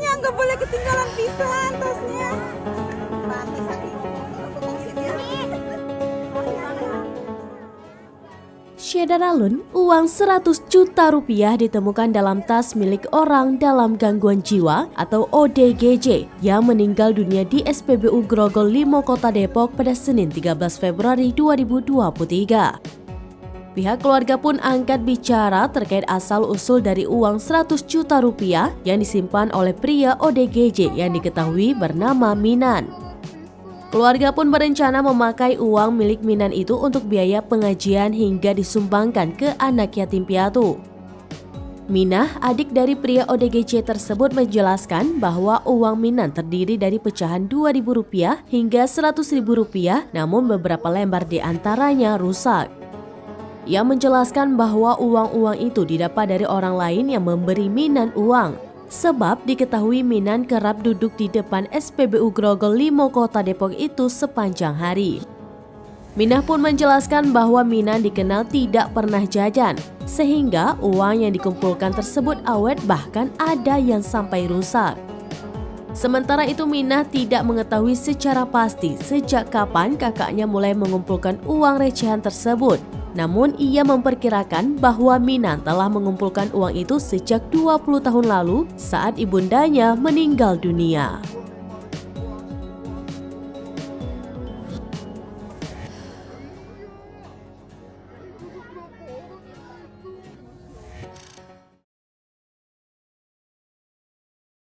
tasnya nggak boleh ketinggalan pisan tasnya. Syederalun, uang 100 juta rupiah ditemukan dalam tas milik orang dalam gangguan jiwa atau ODGJ yang meninggal dunia di SPBU Grogol 5 Kota Depok pada Senin 13 Februari 2023. Pihak keluarga pun angkat bicara terkait asal-usul dari uang 100 juta rupiah yang disimpan oleh pria ODGJ yang diketahui bernama Minan. Keluarga pun berencana memakai uang milik Minan itu untuk biaya pengajian hingga disumbangkan ke anak yatim piatu. Minah, adik dari pria ODGJ tersebut menjelaskan bahwa uang Minan terdiri dari pecahan Rp2.000 hingga Rp100.000, namun beberapa lembar di antaranya rusak. Ia menjelaskan bahwa uang-uang itu didapat dari orang lain yang memberi Minan uang. Sebab diketahui Minan kerap duduk di depan SPBU Grogol 5 Kota Depok itu sepanjang hari. Minah pun menjelaskan bahwa Minan dikenal tidak pernah jajan, sehingga uang yang dikumpulkan tersebut awet, bahkan ada yang sampai rusak. Sementara itu Minah tidak mengetahui secara pasti sejak kapan kakaknya mulai mengumpulkan uang recehan tersebut. Namun ia memperkirakan bahwa Minan telah mengumpulkan uang itu sejak 20 tahun lalu saat ibundanya meninggal dunia.